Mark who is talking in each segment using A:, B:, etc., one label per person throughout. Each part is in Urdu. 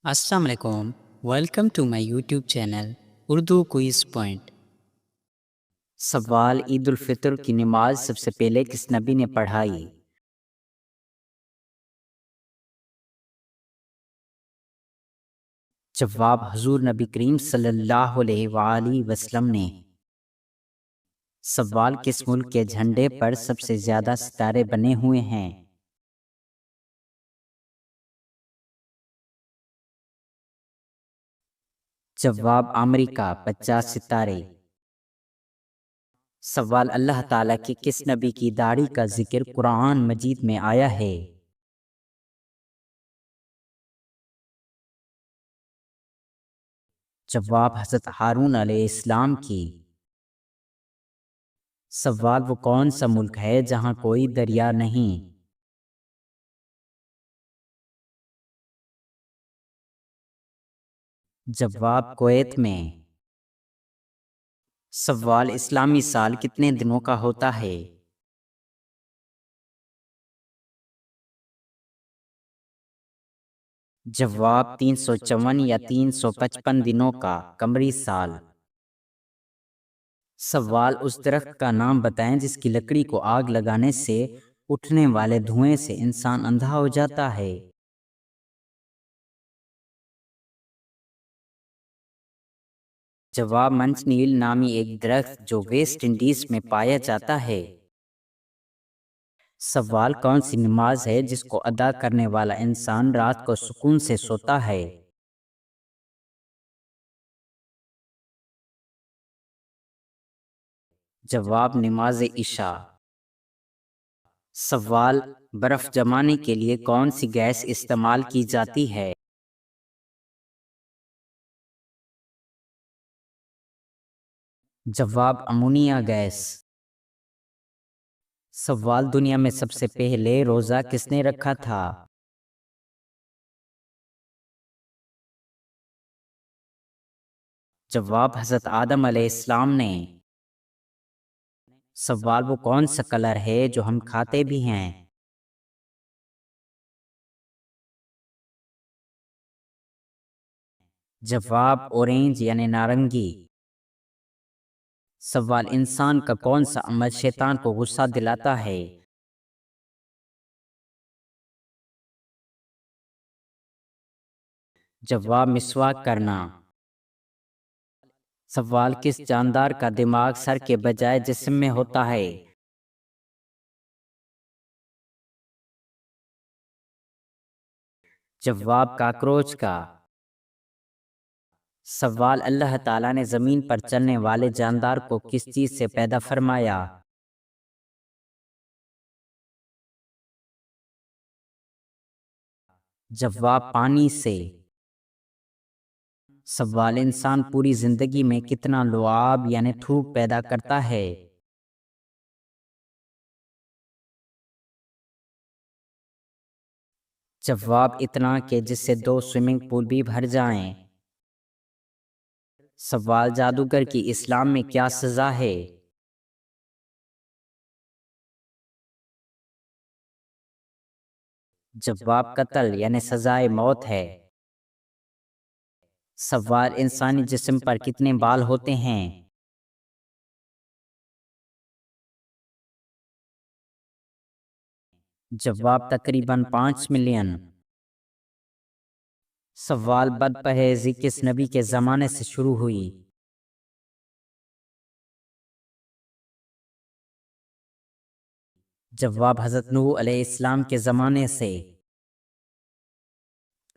A: السلام علیکم، welcome to my YouTube channel Urdu quiz point.
B: سوال: عید الفطر کی نماز سب سے پہلے کس نبی نے پڑھائی؟ جواب: حضور نبی کریم صلی اللہ علیہ وآلہ وسلم نے۔ سوال: کس ملک کے جھنڈے پر سب سے زیادہ ستارے بنے ہوئے ہیں؟ جواب: امریکہ، 50 ستارے۔ سوال: اللہ تعالیٰ کی کس نبی کی داڑھی کا ذکر قرآن مجید میں آیا ہے؟ جواب: حضرت ہارون علیہ السلام کی۔ سوال: وہ کون سا ملک ہے جہاں کوئی دریا نہیں؟ جواب: کویت میں۔ سوال: اسلامی سال کتنے دنوں کا ہوتا ہے؟ جواب: 354 یا 355 دنوں کا قمری سال۔ سوال: اس درخت کا نام بتائیں جس کی لکڑی کو آگ لگانے سے اٹھنے والے دھوئیں سے انسان اندھا ہو جاتا ہے۔ جواب: منچ نیل نامی ایک درخت جو ویسٹ انڈیز میں پایا جاتا ہے۔ سوال: کون سی نماز ہے جس کو ادا کرنے والا انسان رات کو سکون سے سوتا ہے؟ جواب: نماز عشاء۔ سوال: برف جمانے کے لیے کون سی گیس استعمال کی جاتی ہے؟ جواب: امونیا گیس۔ سوال: دنیا میں سب سے پہلے روزہ کس نے رکھا تھا؟ جواب: حضرت آدم علیہ السلام نے۔ سوال: وہ کون سا کلر ہے جو ہم کھاتے بھی ہیں؟ جواب: اورنج یعنی نارنگی۔ سوال: انسان کا کون سا عمل شیطان کو غصہ دلاتا ہے؟ جواب: مسواک کرنا۔ سوال: کس جاندار کا دماغ سر کے بجائے جسم میں ہوتا ہے؟ جواب: کاکروچ کا۔ سوال: اللہ تعالیٰ نے زمین پر چلنے والے جاندار کو کس چیز سے پیدا فرمایا؟ جواب: پانی سے۔ سوال: انسان پوری زندگی میں کتنا لعاب یعنی تھوک پیدا کرتا ہے؟ جواب: اتنا کہ جس سے 2 سوئمنگ پول بھی بھر جائیں۔ سوال: جادوگر کی اسلام میں کیا سزا ہے؟ جواب: قتل یعنی سزائے موت ہے۔ سوال: انسانی جسم پر کتنے بال ہوتے ہیں؟ جواب: تقریباً 5 ملین۔ سوال: بد پرہیزی کس نبی کے زمانے سے شروع ہوئی؟ جواب: حضرت نوح علیہ السلام کے زمانے سے۔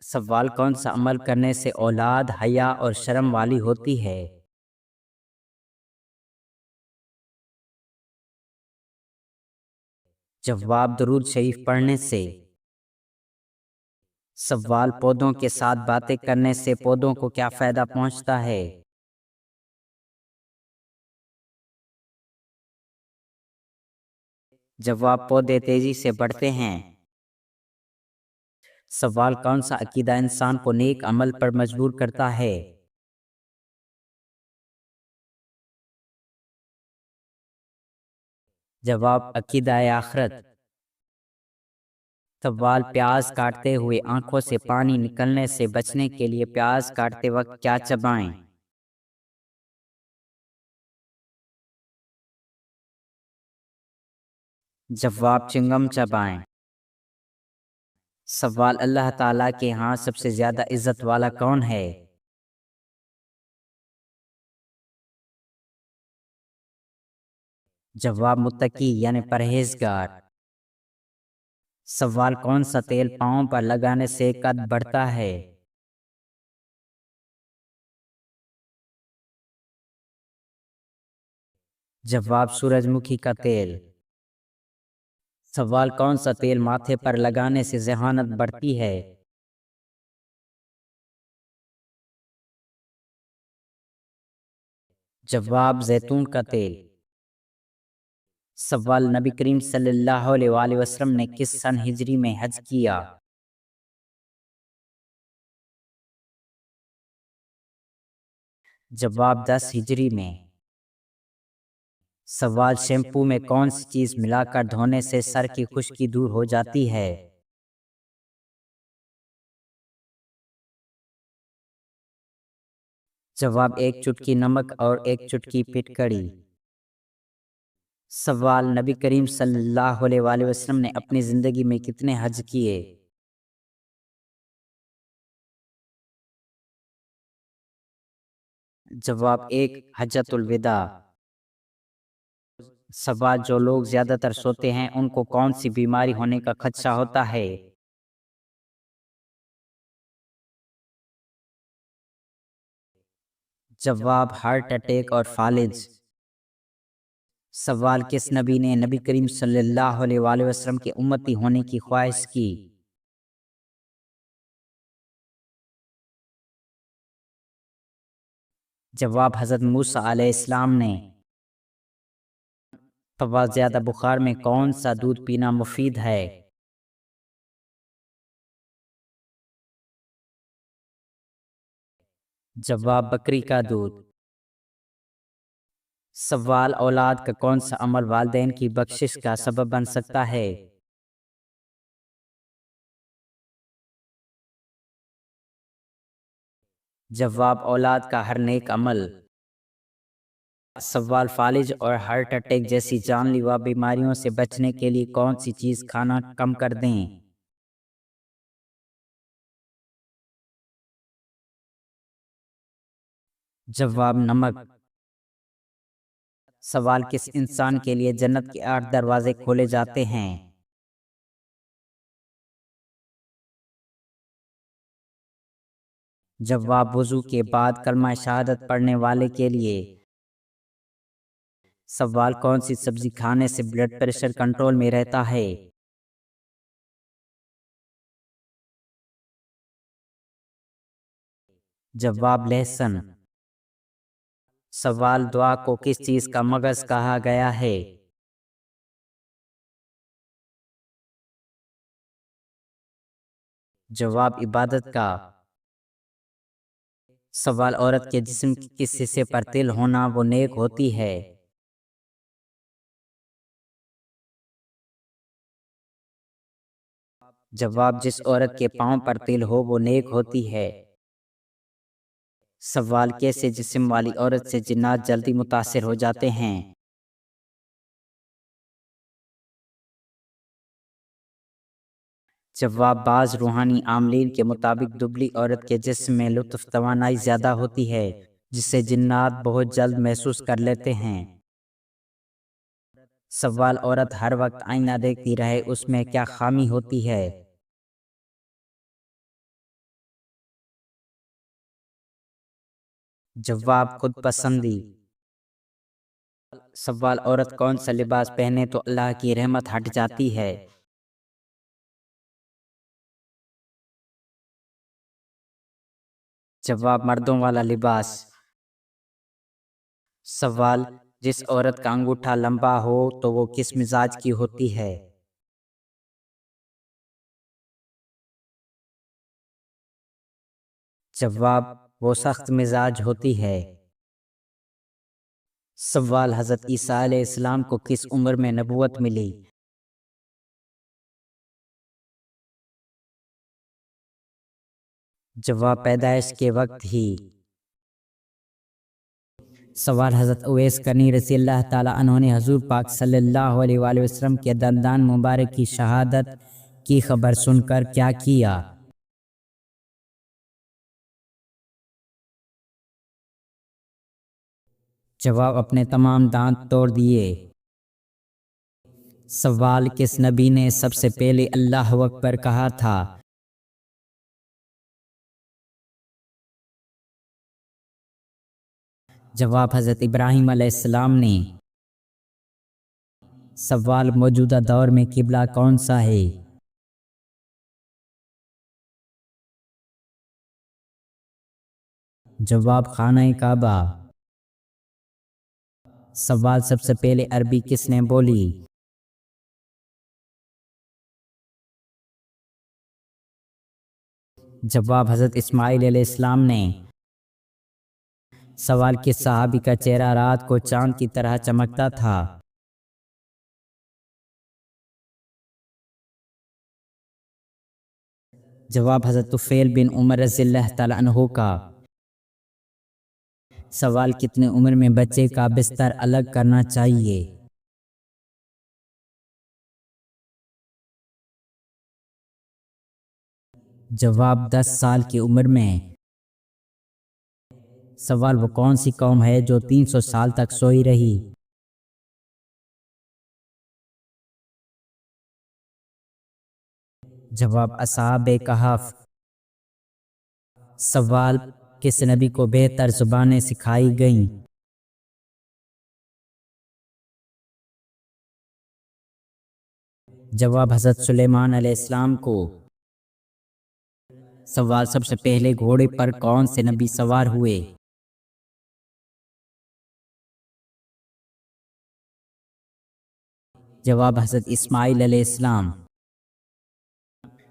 B: سوال: کون سا عمل کرنے سے اولاد حیا اور شرم والی ہوتی ہے؟ جواب: درود شریف پڑھنے سے۔ سوال: پودوں کے ساتھ باتیں کرنے سے پودوں کو کیا فائدہ پہنچتا ہے؟ جواب: پودے تیزی سے بڑھتے ہیں۔ سوال: کون سا عقیدہ انسان کو نیک عمل پر مجبور کرتا ہے؟ جواب: عقیدہ آخرت۔ سوال پیاز کاٹتے ہوئے آنکھوں سے پانی نکلنے سے بچنے کے لیے پیاز کاٹتے وقت کیا چبائیں؟ جواب چنگم چبائیں۔ سوال اللہ تعالیٰ کے ہاں سب سے زیادہ عزت والا کون ہے؟ جواب متقی یعنی پرہیزگار۔ سوال کون سا تیل پاؤں پر لگانے سے قد بڑھتا ہے؟ جواب سورج مکھی کا تیل۔ سوال کون سا تیل ماتھے پر لگانے سے ذہانت بڑھتی ہے؟ جواب زیتون کا تیل۔ سوال نبی کریم صلی اللہ علیہ وآلہ وسلم نے کس سن ہجری میں حج کیا؟ جواب 10 ہجری میں۔ سوال شیمپو میں کون سی چیز ملا کر دھونے سے سر کی خشکی دور ہو جاتی ہے؟ جواب 1 چٹکی نمک اور 1 چٹکی پٹکڑی۔ سوال نبی کریم صلی اللہ علیہ وآلہ وسلم نے اپنی زندگی میں کتنے حج کیے؟ جواب 1 حجۃ الوداع۔ سوال جو لوگ زیادہ تر سوتے ہیں ان کو کون سی بیماری ہونے کا خدشہ ہوتا ہے؟ جواب ہارٹ اٹیک اور فالج۔ سوال کس نبی نے نبی کریم صلی اللہ علیہ وآلہ وسلم کے امتی ہونے کی خواہش کی؟ جواب حضرت موسیٰ علیہ السلام نے۔ سوال زیادہ بخار میں کون سا دودھ پینا مفید ہے؟ جواب بکری کا دودھ۔ سوال اولاد کا کون سا عمل والدین کی بخشش کا سبب بن سکتا ہے؟ جواب اولاد کا ہر نیک عمل۔ سوال فالج اور ہارٹ اٹیک جیسی جان لیوا بیماریوں سے بچنے کے لیے کون سی چیز کھانا کم کر دیں؟ جواب نمک۔ سوال کس انسان کے لیے جنت کے 8 دروازے کھولے جاتے ہیں؟ جواب وضو کے بعد کلمہ شہادت پڑھنے والے کے لیے۔ سوال کون سی سبزی کھانے سے بلڈ پریشر کنٹرول میں رہتا ہے؟ جواب لہسن۔ سوال دعا کو کس چیز کا مغز کہا گیا ہے؟ جواب عبادت کا۔ سوال عورت کے جسم کے کس حصے پر تل ہونا وہ نیک ہوتی ہے؟ جواب جس عورت کے پاؤں پر تل ہو وہ نیک ہوتی ہے۔ سوال کیسے جسم والی عورت سے جنات جلدی متاثر ہو جاتے ہیں؟ جواب بعض روحانی عاملین کے مطابق دبلی عورت کے جسم میں لطف توانائی زیادہ ہوتی ہے جسے جنات بہت جلد محسوس کر لیتے ہیں۔ سوال عورت ہر وقت آئینہ دیکھتی رہے اس میں کیا خامی ہوتی ہے؟ جواب خود پسندی۔ سوال عورت کون سا لباس پہنے تو اللہ کی رحمت ہٹ جاتی ہے؟ جواب مردوں والا لباس۔ سوال جس عورت کا انگوٹھا لمبا ہو تو وہ کس مزاج کی ہوتی ہے؟ جواب وہ سخت مزاج ہوتی ہے۔ سوال حضرت عیسیٰ علیہ السلام کو کس عمر میں نبوت ملی؟ جواب پیدائش کے وقت ہی۔ سوال حضرت اویس کرنی رضی اللہ تعالیٰ عنہ نے حضور پاک صلی اللہ علیہ وآلہ وسلم کے دندان مبارک کی شہادت کی خبر سن کر کیا کیا؟ جواب اپنے تمام دانت توڑ دیے۔ سوال کس نبی نے سب سے پہلے اللہ اکبر کہا تھا؟ جواب حضرت ابراہیم علیہ السلام نے۔ سوال موجودہ دور میں قبلہ کون سا ہے؟ جواب خانہ کعبہ۔ سوال سب سے پہلے عربی کس نے بولی؟ جواب حضرت اسماعیل علیہ السلام نے۔ سوال کس صحابی کا چہرہ رات کو چاند کی طرح چمکتا تھا؟ جواب حضرت طفیل بن عمر رضی اللہ تعالیٰ عنہ کا۔ سوال کتنے عمر میں بچے کا بستر الگ کرنا چاہیے؟ جواب 10 سال کی عمر میں۔ سوال وہ کون سی قوم ہے جو 300 سال تک سوئی رہی؟ جواب اصحاب کہف۔ سوال کس نبی کو بہتر زبانیں سکھائی گئیں؟ جواب حضرت سلیمان علیہ السلام کو۔ سوال سب سے پہلے گھوڑے پر کون سے نبی سوار ہوئے؟ جواب حضرت اسماعیل علیہ السلام۔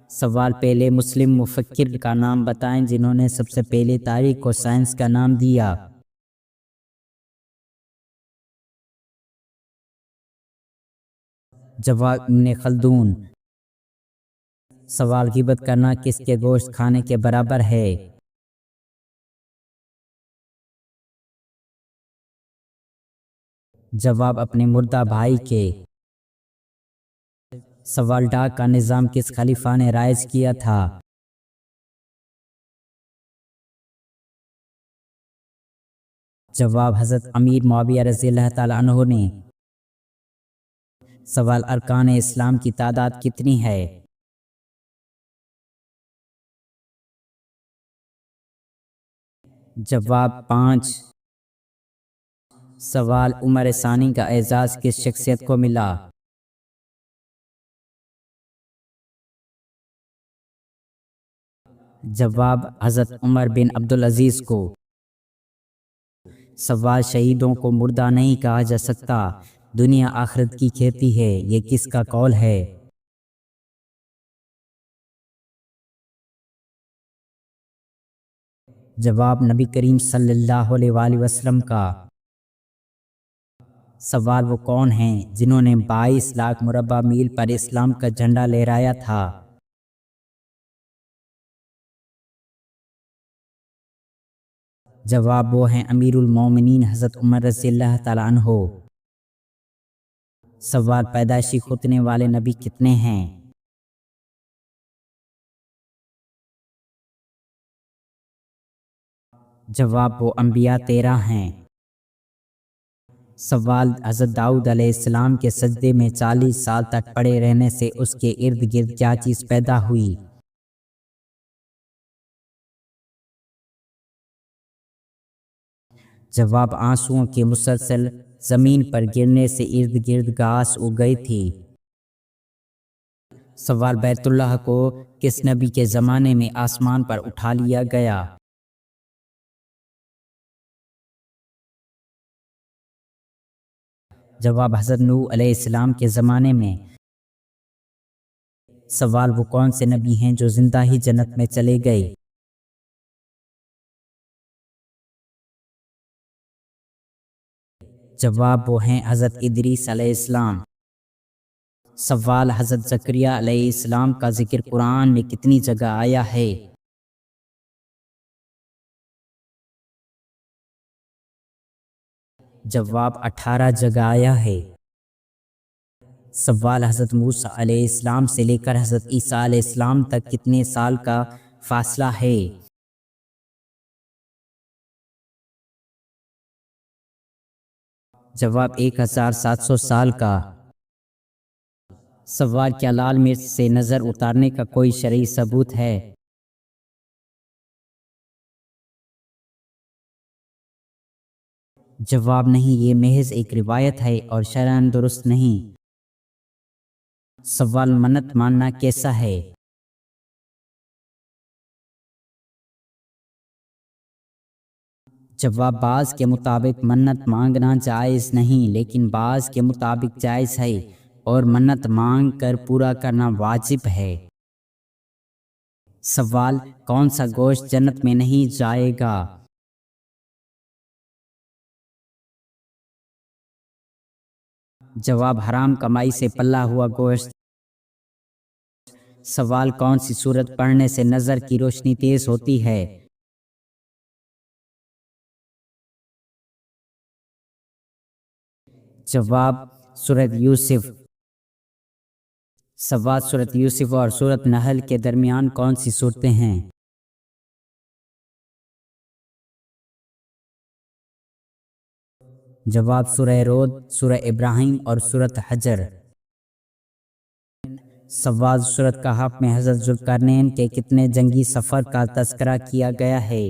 B: سوال پہلے مسلم مفکر کا نام بتائیں جنہوں نے سب سے پہلے تاریخ کو سائنس کا نام دیا۔ جواب ابن خلدون۔ سوال غیبت کرنا کس کے گوشت کھانے کے برابر ہے؟ جواب اپنے مردہ بھائی کے۔ سوال ڈاک کا نظام کس خلیفہ نے رائج کیا تھا؟ جواب حضرت امیر معاویہ رضی اللہ تعالیٰ عنہ نے۔ سوال ارکان اسلام کی تعداد کتنی ہے؟ جواب 5۔ سوال عمر ثانی کا اعزاز کس شخصیت کو ملا؟ جواب حضرت عمر بن عبدالعزیز کو۔ سوال شہیدوں کو مردہ نہیں کہا جا سکتا، دنیا آخرت کی کھیتی ہے، یہ کس کا قول ہے؟ جواب نبی کریم صلی اللہ علیہ وآلہ وسلم کا۔ سوال وہ کون ہیں جنہوں نے 22 لاکھ مربع میل پر اسلام کا جھنڈا لہرایا تھا؟ جواب وہ ہیں امیر المومنین حضرت عمر رضی اللہ تعالیٰ عنہ۔ سوال پیدائشی ختنے والے نبی کتنے ہیں؟ جواب وہ انبیاء 13 ہیں۔ سوال حضرت داؤد علیہ السلام کے سجدے میں 40 سال تک پڑے رہنے سے اس کے ارد گرد کیا چیز پیدا ہوئی؟ جواب آنسوؤں کے مسلسل زمین پر گرنے سے ارد گرد گھاس اگ گئی تھی۔ سوال بیت اللہ کو کس نبی کے زمانے میں آسمان پر اٹھا لیا گیا؟ جواب حضرت نوح علیہ السلام کے زمانے میں۔ سوال وہ کون سے نبی ہیں جو زندہ ہی جنت میں چلے گئے؟ جواب وہ ہیں حضرت ادریس علیہ السلام۔ سوال حضرت زکریا علیہ السلام کا ذکر قرآن میں کتنی جگہ آیا ہے؟ جواب 18 جگہ آیا ہے۔ سوال حضرت موسیٰ علیہ السلام سے لے کر حضرت عیسیٰ علیہ السلام تک کتنے سال کا فاصلہ ہے؟ جواب 1700 سال کا۔ سوال کیا لال مرچ سے نظر اتارنے کا کوئی شرعی ثبوت ہے؟ جواب نہیں، یہ محض ایک روایت ہے اور شرعاً درست نہیں۔ سوال منت ماننا کیسا ہے؟ جواب بعض کے مطابق منت مانگنا جائز نہیں، لیکن بعض کے مطابق جائز ہے اور منت مانگ کر پورا کرنا واجب ہے۔ سوال کون سا گوشت جنت میں نہیں جائے گا؟ جواب حرام کمائی سے پلا ہوا گوشت۔ سوال کون سی سورت پڑھنے سے نظر کی روشنی تیز ہوتی ہے؟ جواب سورت یوسف۔ سوال سورت یوسف اور سورت نحل کے درمیان کون سی صورتیں ہیں؟ جواب سورہ رود، سورہ ابراہیم اور سورت حجر۔ سوال سورت کہف میں حضرت ذوالقرنین کے کتنے جنگی سفر کا تذکرہ کیا گیا ہے؟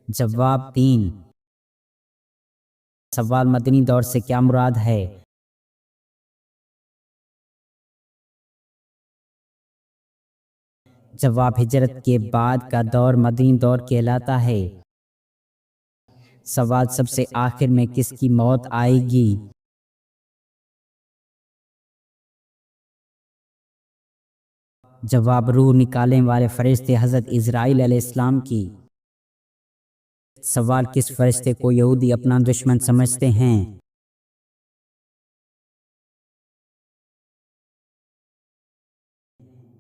B: جواب 3۔ سوال مدنی دور سے کیا مراد ہے؟ جواب ہجرت کے بعد کا دور مدنی دور کہلاتا ہے۔ سوال سب سے آخر میں کس کی موت آئے گی؟ جواب روح نکالنے والے فرشتے حضرت اسرائیل علیہ السلام کی۔ سوال کس فرشتے کو یہودی اپنا دشمن سمجھتے ہیں؟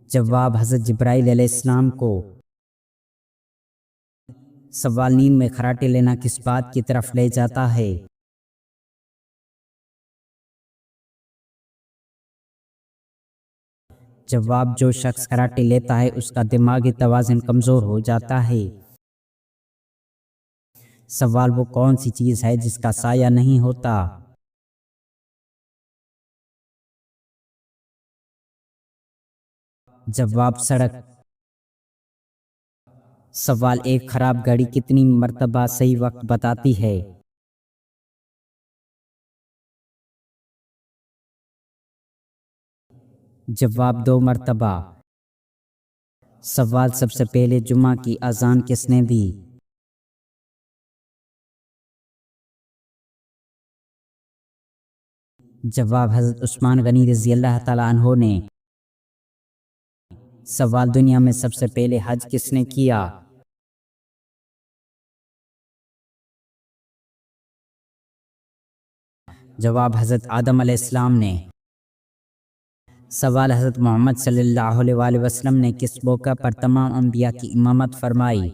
B: جواب حضرت جبرائیل علیہ السلام کو۔ سوال نیند میں خراٹے لینا کس بات کی طرف لے جاتا ہے؟ جواب جو شخص خراٹے لیتا ہے اس کا دماغی توازن کمزور ہو جاتا ہے۔ سوال وہ کون سی چیز ہے جس کا سایہ نہیں ہوتا؟ جواب سڑک۔ سوال ایک خراب گھڑی کتنی مرتبہ صحیح وقت بتاتی ہے؟ جواب 2 مرتبہ۔ سوال سب سے پہلے جمعہ کی اذان کس نے دی؟ جواب حضرت عثمان غنی رضی اللہ تعالیٰ عنہ نے۔ سوال دنیا میں سب سے پہلے حج کس نے کیا؟ جواب حضرت آدم علیہ السلام نے۔ سوال حضرت محمد صلی اللہ علیہ وآلہ وسلم نے کس موقع پر تمام انبیاء کی امامت فرمائی؟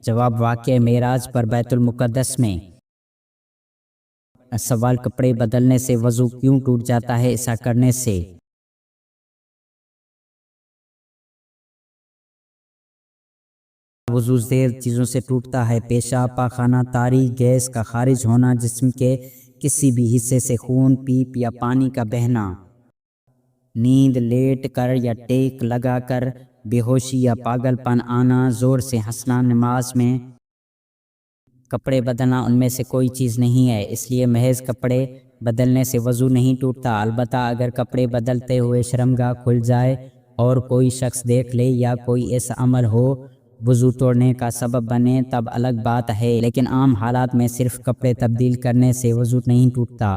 B: جواب واقعہ معراج پر بیت المقدس میں۔ سوال کپڑے بدلنے سے وضو کیوں ٹوٹ جاتا ہے ایسا کرنے سے؟ وضو زیر چیزوں سے ٹوٹتا ہے: پیشاب، پاخانہ، تاری، گیس کا خارج ہونا، جسم کے کسی بھی حصے سے خون، پیپ یا پانی کا بہنا، نیند، لیٹ کر یا ٹیک لگا کر، بے ہوشی یا پاگل پن آنا، زور سے ہنسنا، نماز میں کپڑے بدلنا ان میں سے کوئی چیز نہیں ہے، اس لیے محض کپڑے بدلنے سے وضو نہیں ٹوٹتا۔ البتہ اگر کپڑے بدلتے ہوئے شرمگاہ کھل جائے اور کوئی شخص دیکھ لے یا کوئی ایسا عمل ہو وضو توڑنے کا سبب بنے تب الگ بات ہے، لیکن عام حالات میں صرف کپڑے تبدیل کرنے سے وضو نہیں ٹوٹتا۔